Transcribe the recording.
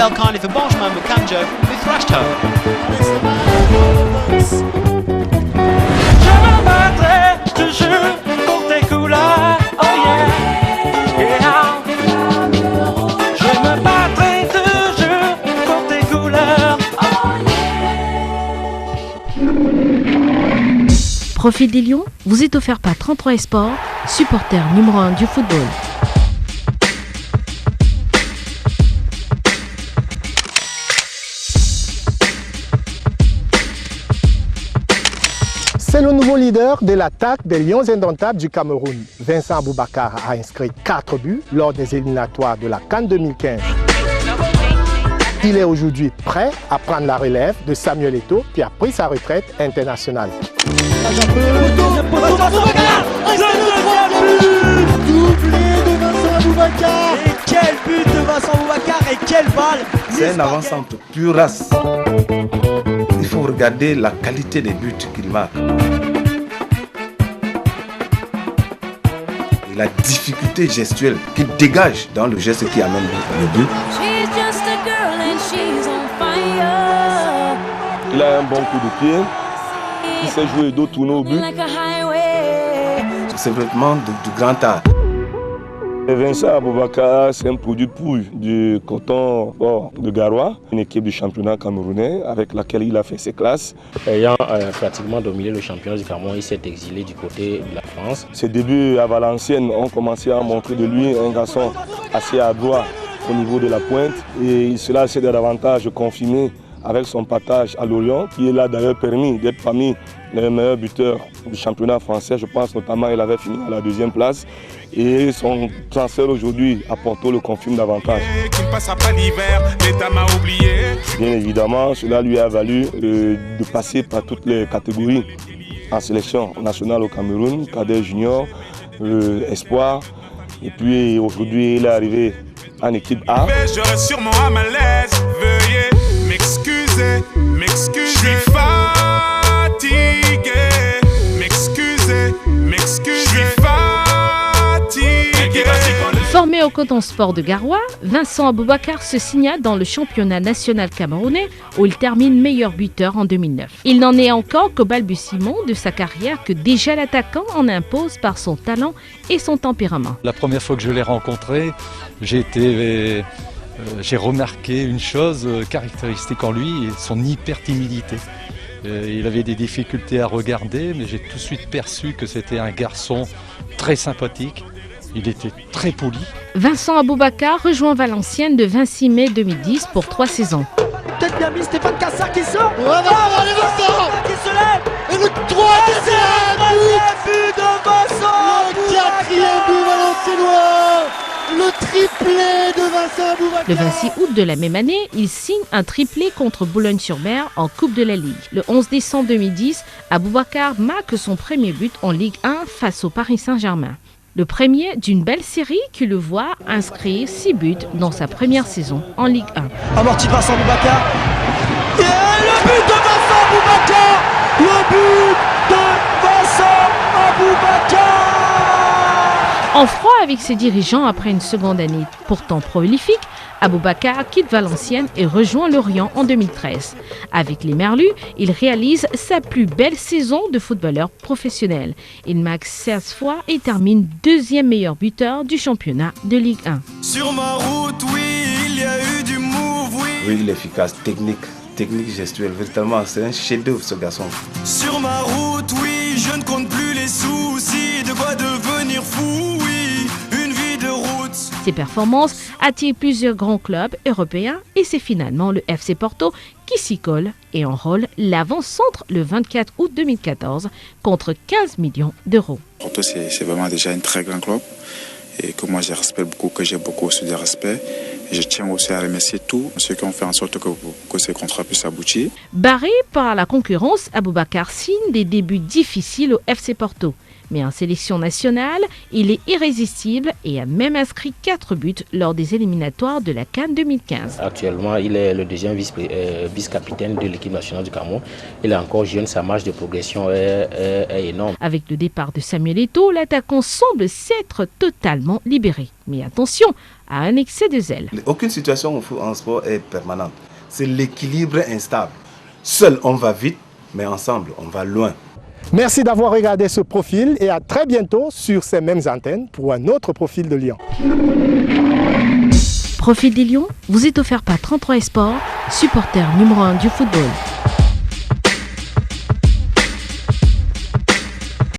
fell kindly for Boschman, but Kanjo, who thrashed home. Je me battrai, je te jure, pour tes couleurs, oh yeah, yeah. Je me battrai, je te jure, pour tes couleurs, oh yeah. Profil des Lions vous est offert par 33 Sport, supporter numéro 1 du football. C'est le nouveau leader de l'attaque des Lions indomptables du Cameroun. Vincent Aboubakar a inscrit 4 buts lors des éliminatoires de la CAN 2015. Il est aujourd'hui prêt à prendre la relève de Samuel Eto'o qui a pris sa retraite internationale. Doublé de Vincent Aboubakar. Et quel but de Vincent Aboubakar et quelle balle. C'est un avant-centre pure race. Il faut regarder la qualité des buts qu'il marque. Et la difficulté gestuelle qu'il dégage dans le geste qui amène le but. Il a un bon coup de pied. Il sait jouer dos tourner au but. C'est vraiment du grand art. Vincent Aboubakar, c'est un produit pourri du coton de Garoua, une équipe du championnat camerounais avec laquelle il a fait ses classes. Ayant pratiquement dominé le championnat du Cameroun, il s'est exilé du côté de la France. Ses débuts à Valenciennes ont commencé à montrer de lui un garçon assez adroit au niveau de la pointe et cela s'est davantage confirmé avec son passage à Lorient, qui l'a d'ailleurs permis d'être parmi les meilleurs buteurs du championnat français. Je pense notamment qu'il avait fini à la 2e place. Et son transfert aujourd'hui à Porto le confirme davantage. Bien évidemment, cela lui a valu de passer par toutes les catégories en sélection nationale au Cameroun, cadet junior, espoir. Et puis aujourd'hui, il est arrivé en équipe A. J'aurais sûrement un malaise, veuillez m'excuser, m'excuser. Je suis fatigué, m'excuser, m'excuser. Je suis fatigué. Formé au Coton Sport de Garoua, Vincent Aboubakar se signa dans le championnat national camerounais où il termine meilleur buteur en 2009. Il n'en est encore qu'au balbutiement de sa carrière que déjà l'attaquant en impose par son talent et son tempérament. La première fois que je l'ai rencontré, j'ai remarqué une chose caractéristique en lui, son hyper-timidité. Il avait des difficultés à regarder, mais j'ai tout de suite perçu que c'était un garçon très sympathique. Il était très poli. Vincent Aboubakar rejoint Valenciennes le 26 mai 2010 pour 3 saisons. Peut-être bien mis Stéphane Cassar qui sort. Allez Vincent qui se lève. Et le 3e but de Vincent. Le 4e but valenciennois. Le triplé de Vincent Aboubakar. Le 26 août de la même année, il signe un triplé contre Boulogne-sur-Mer en Coupe de la Ligue. Le 11 décembre 2010, Aboubakar marque son premier but en Ligue 1 face au Paris Saint-Germain. Le premier d'une belle série qui le voit inscrire 6 buts dans sa première saison en Ligue 1. Amorti Vincent Aboubakar. Et le but de Vincent Aboubakar. Le but de Vincent Aboubakar. En froid avec ses dirigeants après une seconde année pourtant prolifique, Aboubakar quitte Valenciennes et rejoint Lorient en 2013. Avec les Merlus, il réalise sa plus belle saison de footballeur professionnel. Il marque 16 fois et termine 2e meilleur buteur du championnat de Ligue 1. Sur ma route, oui, il y a eu du move, oui. Oui, il est efficace, technique gestuelle, véritablement, c'est un chef-d'œuvre ce garçon. Sur ma route, oui, je ne compte plus les soucis, de quoi devenir fou, oui, une vie de route. Ses performances attirent plusieurs grands clubs européens et c'est finalement le FC Porto qui s'y colle et enrôle l'avant-centre le 24 août 2014 contre 15 millions d'euros. Porto, c'est vraiment déjà un très grand club et que moi je respecte beaucoup, que j'ai beaucoup aussi de respect. Et je tiens aussi à remercier tous ceux qui ont fait en sorte que ce contrat puisse aboutir. Barré par la concurrence, Aboubakar signe des débuts difficiles au FC Porto. Mais en sélection nationale, il est irrésistible et a même inscrit 4 buts lors des éliminatoires de la CAN 2015. Actuellement, il est le deuxième vice-capitaine de l'équipe nationale du Cameroun. Il est encore jeune, sa marge de progression est énorme. Avec le départ de Samuel Eto'o, l'attaquant semble s'être totalement libéré. Mais attention à un excès de zèle. Aucune situation en sport est permanente. C'est l'équilibre instable. Seul, on va vite, mais ensemble, on va loin. Merci d'avoir regardé ce profil et à très bientôt sur ces mêmes antennes pour un autre profil de Lion. Profil des Lions vous est offert par 33 Sport, supporter numéro 1 du football.